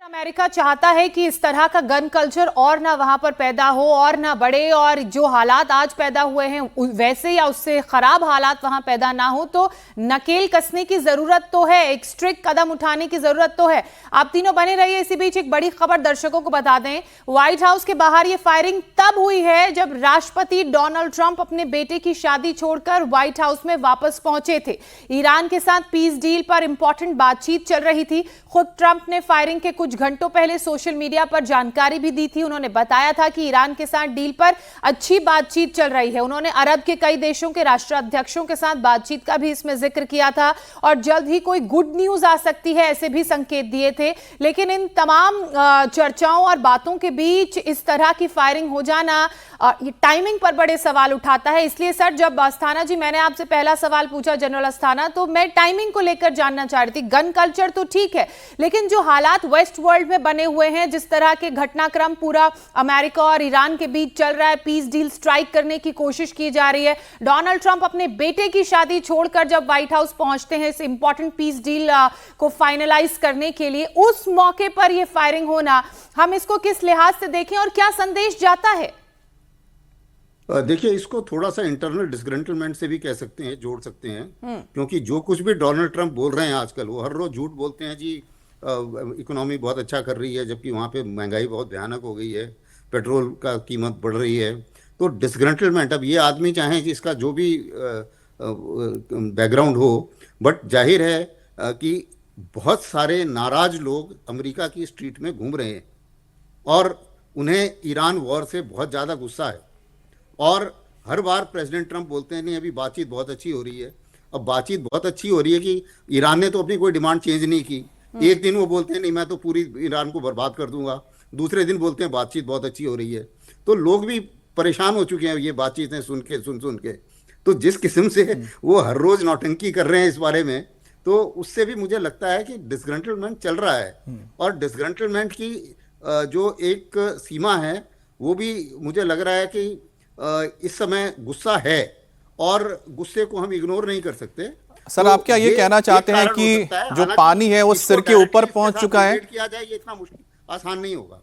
America चाहता है कि इस तरह का गन कल्चर और ना वहां पर पैदा हो और ना बढ़े, और जो हालात आज पैदा हुए हैं वैसे या उससे खराब हालात वहां पैदा ना हो। तो नकेल कसने की जरूरत तो है, एक स्ट्रिक्ट कदम उठाने की जरूरत तो है। आप तीनों बने रहिए। इसी बीच एक बड़ी खबर दर्शकों को बता दें, व्हाइट हाउस के बाहर यह फायरिंग तब हुई है जब राष्ट्रपति डोनाल्ड ट्रंप अपने बेटे की शादी छोड़कर व्हाइट हाउस में वापस पहुंचे थे। ईरान के साथ पीस डील पर इंपॉर्टेंट बातचीत चल रही थी। खुद ट्रंप ने फायरिंग के कुछ घंटों पहले सोशल मीडिया पर जानकारी भी दी थी। उन्होंने बताया था कि ईरान के साथ डील पर अच्छी बातचीत चल रही है। उन्होंने अरब के कई देशों के राष्ट्राध्यक्षों के साथ बातचीत का भी इसमें जिक्र किया था और जल्द ही कोई गुड न्यूज आ सकती है ऐसे भी संकेत दिए थे। लेकिन इन तमाम चर्चाओं और बातों के बीच इस तरह की फायरिंग हो जाना ये टाइमिंग पर बड़े सवाल उठाता है। इसलिए सर, जब अस्थाना जी मैंने आपसे पहला सवाल पूछा जनरल अस्थाना, तो मैं टाइमिंग को लेकर जानना चाह रही थी। गन कल्चर तो ठीक है, लेकिन जो हालात वेस्ट वर्ल्ड में बने हुए हैं, जिस तरह के घटनाक्रम पूरा अमेरिका और ईरान के बीच चल रहा है, पीस डील स्ट्राइक करने की कोशिश की जा रही है। डोनाल्ड ट्रंप अपने बेटे की शादी छोड़कर जब व्हाइट हाउस पहुंचते हैं इस इंपॉर्टेंट पीस डील को फाइनलाइज करने के लिए, उस मौके पर यह फायरिंग होना, हम इसको किस लिहाज से देखें और क्या संदेश जाता है? देखिए, इसको थोड़ा सा इंटरनल डिसग्रंटलमेंट से भी कह सकते हैं, जोड़ सकते हैं। क्योंकि जो कुछ भी डोनाल्ड ट्रंप बोल रहे हैं आजकल, वो हर रोज झूठ बोलते हैं जी इकोनॉमी बहुत अच्छा कर रही है, जबकि वहाँ पे महंगाई बहुत भयानक हो गई है, पेट्रोल का कीमत बढ़ रही है। तो डिसग्रंटलमेंट, अब ये आदमी चाहे कि इसका जो भी बैकग्राउंड हो, बट जाहिर है कि बहुत सारे नाराज लोग अमेरिका की स्ट्रीट में घूम रहे हैं और उन्हें ईरान वॉर से बहुत ज़्यादा गुस्सा है। और हर बार प्रेसिडेंट ट्रंप बोलते हैं नहीं अभी बातचीत बहुत अच्छी हो रही है। अब बातचीत बहुत अच्छी हो रही है कि ईरान ने तो अपनी कोई डिमांड चेंज नहीं की। एक दिन वो बोलते हैं नहीं मैं तो पूरी ईरान को बर्बाद कर दूंगा, दूसरे दिन बोलते हैं बातचीत बहुत अच्छी हो रही है। तो लोग भी परेशान हो चुके हैं ये बातचीतें सुन के। तो जिस किस्म से वो हर रोज नौटंकी कर रहे हैं इस बारे में, तो उससे भी मुझे लगता है कि डिसग्रंटलमेंट चल रहा है। और डिसग्रंटलमेंट की जो एक सीमा है वो भी मुझे लग रहा है कि इस समय गुस्सा है और गुस्से को हम इग्नोर नहीं कर सकते। सर, आप क्या ये कहना चाहते हैं कि जो पानी है वो सिर के ऊपर पहुंच चुका है? किया जाए ये इतना मुश्किल आसान नहीं होगा।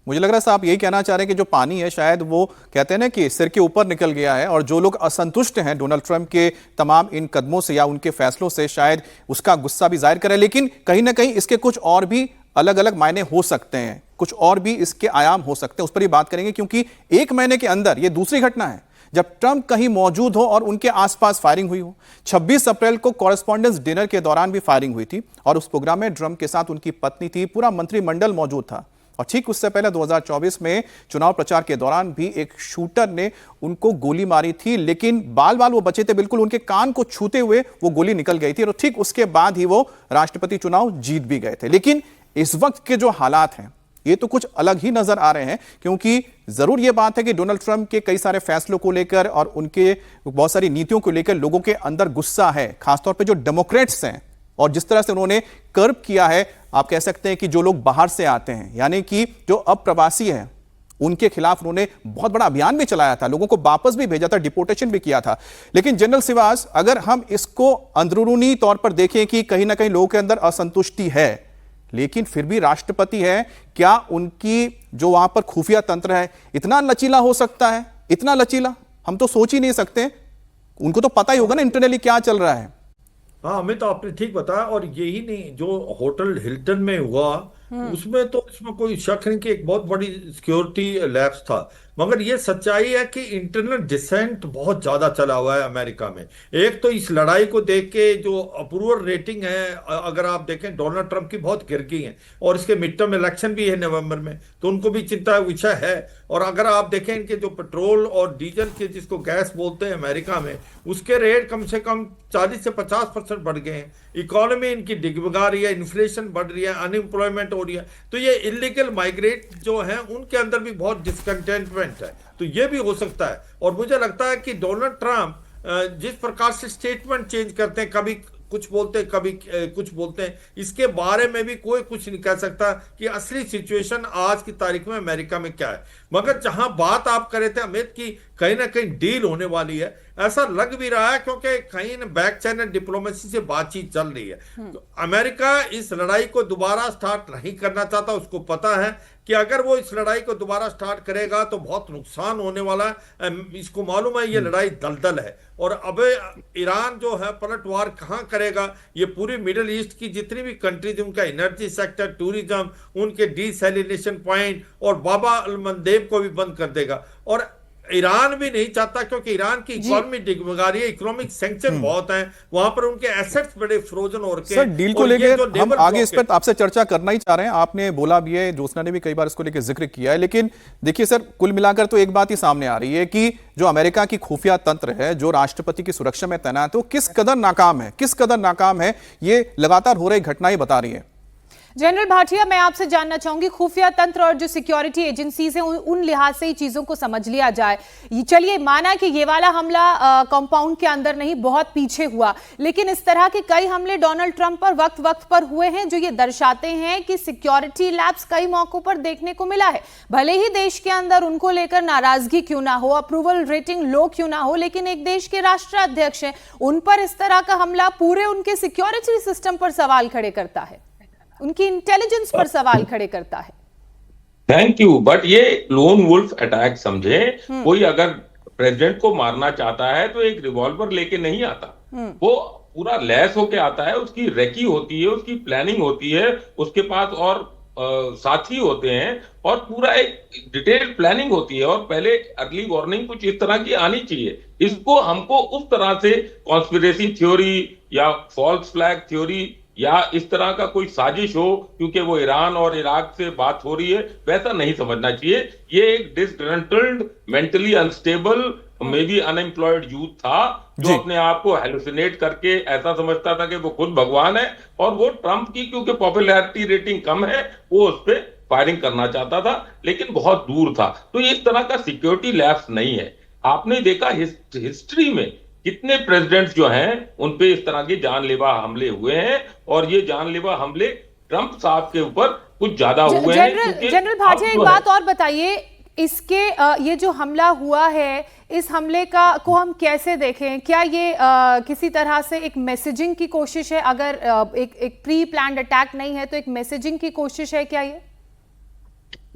मुझे लग रहा है साहब आप यही कहना चाह रहे हैं कि जो पानी है शायद वो कहते हैं ना कि सिर के ऊपर निकल गया है, और जो लोग असंतुष्ट हैं डोनाल्ड ट्रंप के तमाम इन कदमों से या उनके फैसलों से, शायद उसका गुस्सा भी जाहिर करें। लेकिन कहीं ना कहीं इसके कुछ और भी अलग अलग मायने हो सकते हैं, कुछ और भी इसके आयाम हो सकते हैं, उस पर ही बात करेंगे। क्योंकि एक महीने के अंदर ये दूसरी घटना है जब ट्रंप कहीं मौजूद हो और उनके आसपास फायरिंग हुई हो। 26 अप्रैल को कॉरेस्पॉन्डेंस डिनर के दौरान भी फायरिंग हुई थी और उस प्रोग्राम में ट्रंप के साथ उनकी पत्नी थी, पूरा मंत्रिमंडल मौजूद था। और ठीक उससे पहले 2024 में चुनाव प्रचार के दौरान भी एक शूटर ने उनको गोली मारी थी, लेकिन बाल बाल वो बचे थे, बिल्कुल उनके कान को छूते हुए वो गोली निकल गई थी और ठीक उसके बाद ही वो राष्ट्रपति चुनाव जीत भी गए थे। लेकिन इस वक्त के जो हालात हैं ये तो कुछ अलग ही नजर आ रहे हैं, क्योंकि जरूर ये बात है कि डोनाल्ड ट्रंप के कई सारे फैसलों को लेकर और उनके बहुत सारी नीतियों को लेकर लोगों के अंदर गुस्सा है, खासतौर पे जो डेमोक्रेट्स हैं। और जिस तरह से उन्होंने कर्व किया है, आप कह सकते हैं कि जो लोग बाहर से आते हैं, यानी कि जो अप्रवासी हैं, उनके खिलाफ उन्होंने बहुत बड़ा अभियान भी चलाया था, लोगों को वापस भी भेजा था, डिपोर्टेशन भी किया था। लेकिन जनरल सिवास, अगर हम इसको अंदरूनी तौर पर देखें कि कहीं ना कहीं लोगों के अंदर असंतुष्टि है, लेकिन फिर भी राष्ट्रपति है, क्या उनकी जो वहां पर खुफिया तंत्र है इतना लचीला हो सकता है? इतना लचीला हम तो सोच ही नहीं सकते। उनको तो पता ही होगा ना इंटरनली क्या चल रहा है। हाँ, अमित तो आपने ठीक बताया। और यही नहीं, जो होटल हिल्टन में हुआ उसमें तो इसमें कोई शक नहीं कि एक बहुत बड़ी सिक्योरिटी लैप्स था। मगर ये सच्चाई है कि इंटरनल डिसेंट बहुत ज्यादा चला हुआ है अमेरिका में। एक तो इस लड़ाई को देख के जो अप्रूवल रेटिंग है, अगर आप देखें डोनाल्ड ट्रंप की बहुत गिर गई है, और इसके मिड टर्म इलेक्शन भी है नवंबर में, तो उनको भी चिंता विषय है। और अगर आप देखें इनके जो पेट्रोल और डीजल के, जिसको गैस बोलते हैं अमेरिका में, उसके रेट कम से कम 40 से 50% बढ़ गए हैं। इकोनॉमी इनकी डिगमगा रही है, इन्फ्लेशन बढ़ रही है, अनएम्प्लॉयमेंट हो रही है। तो ये इलीगल माइग्रेट जो है उनके अंदर भी बहुत डिसकंटेंटमेंट है, तो ये भी हो सकता है। और मुझे लगता है कि डोनाल्ड ट्रंप जिस प्रकार से स्टेटमेंट चेंज करते हैं, कभी कुछ बोलते हैं कभी कुछ बोलते हैं, इसके बारे में भी कोई कुछ नहीं कह सकता कि असली सिचुएशन आज की तारीख में अमेरिका में क्या है। मगर जहां बात आप कर रहे थे अमित की कहीं ना कहीं डील होने वाली है, ऐसा लग भी रहा है, क्योंकि कहीं न बैक चैनल डिप्लोमेसी से बातचीत चल रही है। तो अमेरिका इस लड़ाई को दोबारा स्टार्ट नहीं करना चाहता। उसको पता है कि अगर वो इस लड़ाई को दोबारा स्टार्ट करेगा तो बहुत नुकसान होने वाला है। इसको मालूम है ये लड़ाई दलदल है, और अब ईरान जो है पलटवार कहाँ करेगा, ये पूरी मिडिल ईस्ट की जितनी भी कंट्रीज, उनका एनर्जी सेक्टर, टूरिज्म, उनके डीसैलिनेशन पॉइंट और बाबा अल मंदेब को भी बंद कर देगा। और ईरान भी नहीं चाहता, क्योंकि ईरान की इकोनॉमी डिगमगा रही है, इकोनॉमिक सैंक्शन बहुत हैं वहां पर, उनके एसेट्स बड़े फ्रोजन हो रखे सर हैं। डील को और ये लेकर जो हम नेबर आगे इस ब्लॉक पर आपसे चर्चा करना ही चाह रहे हैं। आपने बोला भी है, ज्योत्सना ने भी कई बार इसको लेकर जिक्र किया है, लेकिन देखिए सर, कुल मिलाकर तो एक बात ही सामने आ रही है कि जो अमेरिका की खुफिया तंत्र है, जो राष्ट्रपति की सुरक्षा में तैनात है, वो किस कदर नाकाम है, ये लगातार हो रही घटनाएं बता रही है। जनरल भाटिया, मैं आपसे जानना चाहूंगी, खुफिया तंत्र और जो सिक्योरिटी एजेंसीज हैं उन लिहाज से ही चीजों को समझ लिया जाए। चलिए माना कि ये वाला हमला कंपाउंड के अंदर नहीं, बहुत पीछे हुआ, लेकिन इस तरह के कई हमले डोनाल्ड ट्रंप पर वक्त वक्त पर हुए हैं, जो ये दर्शाते हैं कि सिक्योरिटी लैप्स कई मौकों पर देखने को मिला है। भले ही देश के अंदर उनको लेकर नाराजगी क्यों ना हो, अप्रूवल रेटिंग लो क्यों ना हो, लेकिन एक देश के राष्ट्राध्यक्ष हैं, उन पर इस तरह का हमला पूरे उनके सिक्योरिटी सिस्टम पर सवाल खड़े करता है, उनकी इंटेलिजेंस पर सवाल खड़े करता है। थैंक यू, बट ये लोन वुल्फ अटैक समझे। कोई अगर प्रेसिडेंट को मारना चाहता है तो एक रिवॉल्वर लेके नहीं आता, वो पूरा लैस होके आता है, उसकी रेकी होती है, उसकी प्लानिंग होती है, उसके पास और साथी होते हैं, और पूरा एक डिटेल्ड प्लानिंग होती है, और पहले अर्ली वार्निंग कुछ इस तरह की आनी चाहिए। इसको हमको उस तरह से कॉन्स्पिरेसी थ्योरी या फॉल्स फ्लैग थ्योरी या इस तरह का कोई साजिश हो क्योंकि वो ईरान और इराक से बात हो रही है, वैसा नहीं समझना चाहिए। ये एक disgruntled, mentally unstable, may be unemployed youth था, जो अपने आप को हेलुसिनेट करके ऐसा समझता था कि वो खुद भगवान है, और वो ट्रंप की क्योंकि पॉपुलैरिटी रेटिंग कम है, वो उस पर फायरिंग करना चाहता था, लेकिन बहुत दूर था। तो ये इस तरह का सिक्योरिटी लैप्स नहीं है। आपने देखा हिस्ट्री में कितने प्रेसिडेंट्स जो हैं उन पे इस तरह के जानलेवा हमले हुए हैं, और ये जानलेवा हमले ट्रंप साहब के ऊपर कुछ ज्यादा हुए हैं। जनरल भाटिया, एक बात और बताइए, इसके ये जो हमला हुआ है, इस हमले को हम कैसे देखें? क्या ये किसी तरह से एक मैसेजिंग की कोशिश है? अगर एक प्री प्लान्ड अटैक नहीं है तो एक मैसेजिंग की कोशिश है क्या ये?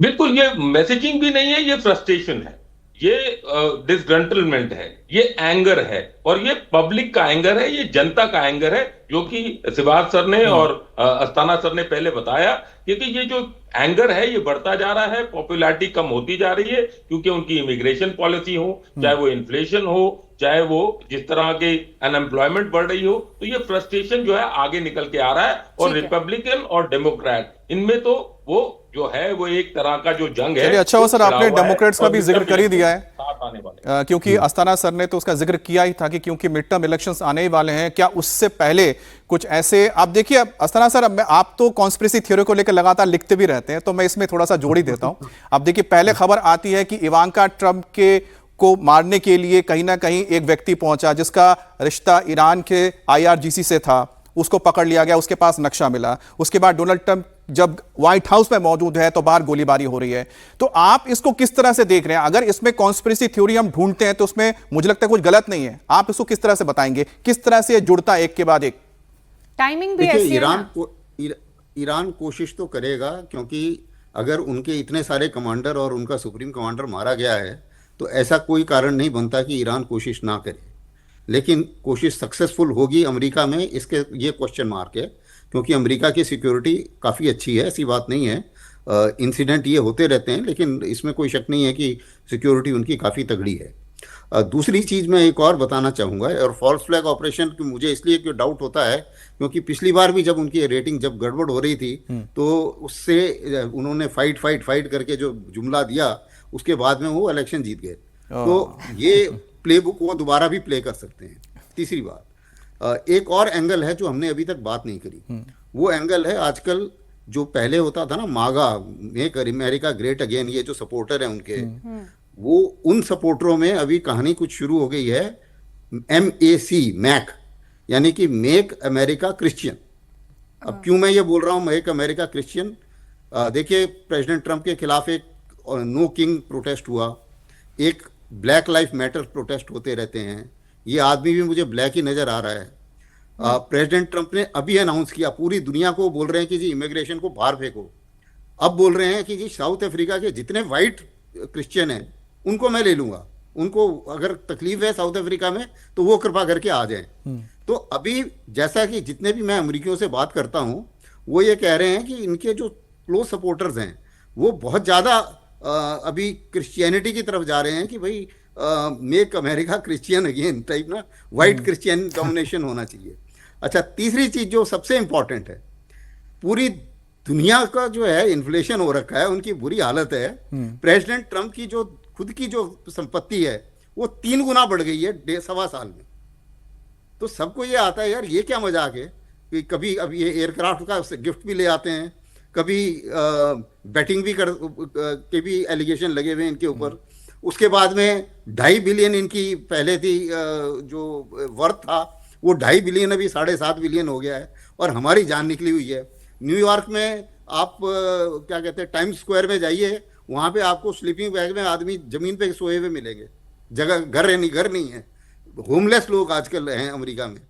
बिल्कुल, ये मैसेजिंग भी नहीं है, ये फ्रस्ट्रेशन है, ये डिसग्रंटलमेंट है, ये एंगर है, और ये पब्लिक का एंगर है, ये जनता का एंगर है, जो कि सिवाज सर ने और अस्थाना सर ने पहले बताया। क्योंकि ये जो एंगर है ये बढ़ता जा रहा है, पॉपुलैरिटी कम होती जा रही है, क्योंकि उनकी इमिग्रेशन पॉलिसी हो, चाहे वो इन्फ्लेशन हो, चाहे वो जिस तरह की अनएम्प्लॉयमेंट बढ़ रही हो, तो ये फ्रस्ट्रेशन जो है आगे निकल के आ रहा है। और रिपब्लिकन और डेमोक्रेट, इनमें तो वो जो है वो एक तरह का जो जंग है। चलिए, अच्छा हुआ सर आपने डेमोक्रेट्स का भी जिक्र कर ही दिया है, आने वाले क्योंकि अस्थाना सर ने तो उसका जिक्र किया ही था कि क्योंकि मिड टर्म इलेक्शंस आने ही वाले हैं, क्या उससे पहले कुछ ऐसे, आप देखिए अस्थाना सर, अब आप तो कॉन्स्पिरेसी थ्योरी को लेकर लगातार लिखते भी रहते हैं, तो मैं इसमें थोड़ा सा जोड़ ही देता हूं। अब देखिए, पहले खबर आती है कि इवांका ट्रंप को मारने के लिए कहीं ना कहीं एक व्यक्ति पहुंचा जिसका रिश्ता ईरान के IRGC से था, उसको पकड़ लिया गया, उसके पास नक्शा मिला। उसके बाद डोनाल्ड ट्रंप जब व्हाइट हाउस में मौजूद है तो बाहर गोलीबारी हो रही है। तो आप इसको किस तरह से देख रहे हैं? अगर इसमें कॉन्स्पिरेसी थ्योरी हम ढूंढते हैं तो उसमें मुझे लगता है कुछ गलत नहीं है, आप इसको किस तरह से बताएंगे, किस तरह से जुड़ता है एक के बाद एक? टाइमिंग भी ऐसी है ना? ईरान कोशिश तो करेगा, क्योंकि अगर उनके इतने सारे कमांडर और उनका सुप्रीम कमांडर मारा गया है तो ऐसा कोई कारण नहीं बनता कि ईरान कोशिश ना करे। लेकिन कोशिश सक्सेसफुल होगी अमेरिका में, इसके ये क्वेश्चन मार्क है, क्योंकि अमेरिका की सिक्योरिटी काफ़ी अच्छी है, ऐसी बात नहीं है। इंसिडेंट ये होते रहते हैं, लेकिन इसमें कोई शक नहीं है कि सिक्योरिटी उनकी काफ़ी तगड़ी है। दूसरी चीज़ मैं एक और बताना चाहूँगा, और फॉल्स फ्लैग ऑपरेशन की मुझे इसलिए क्यों डाउट होता है, क्योंकि पिछली बार भी जब उनकी रेटिंग जब गड़बड़ हो रही थी तो उससे उन्होंने फाइट करके जो जुमला दिया, उसके बाद में वो इलेक्शन जीत गए। तो ये प्लेबुक वो दोबारा भी प्ले कर सकते हैं। तीसरी बात, एक और एंगल है जो हमने अभी तक बात नहीं करी, वो एंगल है आजकल जो पहले होता था ना, मागा, मेक अमेरिका ग्रेट अगेन, ये जो सपोर्टर है उनके, वो उन सपोर्टरों में अभी कहानी कुछ शुरू हो गई है, MAC, मैक, यानी कि मेक अमेरिका क्रिश्चियन। अब क्यों मैं ये बोल रहा हूँ मेक अमेरिका क्रिश्चियन? देखिए, प्रेसिडेंट ट्रंप के खिलाफ एक नो किंग प्रोटेस्ट हुआ, एक ब्लैक लाइफ मैटर प्रोटेस्ट होते रहते हैं, ये आदमी भी मुझे ब्लैक ही नजर आ रहा है। प्रेसिडेंट ट्रंप ने अभी अनाउंस किया, पूरी दुनिया को बोल रहे हैं कि जी इमिग्रेशन को बाहर फेंको। अब बोल रहे हैं कि जी साउथ अफ्रीका के जितने वाइट क्रिश्चियन हैं उनको मैं ले लूंगा, उनको अगर तकलीफ है साउथ अफ्रीका में तो वो कृपा करके आ जाएं। तो अभी जैसा कि जितने भी मैं अमेरिकियों से बात करता हूं वो ये कह रहे हैं कि इनके जो क्लोज सपोर्टर्स हैं वो बहुत ज़्यादा अभी क्रिश्चियनिटी की तरफ जा रहे हैं कि भाई make America Christian again type ना, वाइट क्रिश्चियन डोमिनेशन होना चाहिए। अच्छा, तीसरी चीज जो सबसे इंपॉर्टेंट है, पूरी दुनिया का जो है इन्फ्लेशन हो रखा है, उनकी बुरी हालत है। प्रेसिडेंट ट्रंप की जो खुद की जो संपत्ति है वो 3 गुना बढ़ गई है 1.25 साल में। तो सबको ये आता है यार ये क्या मजाक है कि कभी अब ये एयरक्राफ्ट का गिफ्ट भी ले आते हैं, कभी बैटिंग भी के भी एलिगेशन लगे हुए हैं इनके ऊपर। उसके बाद में 2.5 बिलियन इनकी पहले थी जो वर्थ था वो 2.5 बिलियन अभी 7.5 बिलियन हो गया है और हमारी जान निकली हुई है। न्यूयॉर्क में आप क्या कहते हैं टाइम्स स्क्वायर में जाइए, वहाँ पे आपको स्लीपिंग बैग में आदमी जमीन पे सोए हुए मिलेंगे, जगह घर नहीं है, होमलेस लोग आजकल हैं अमेरिका में।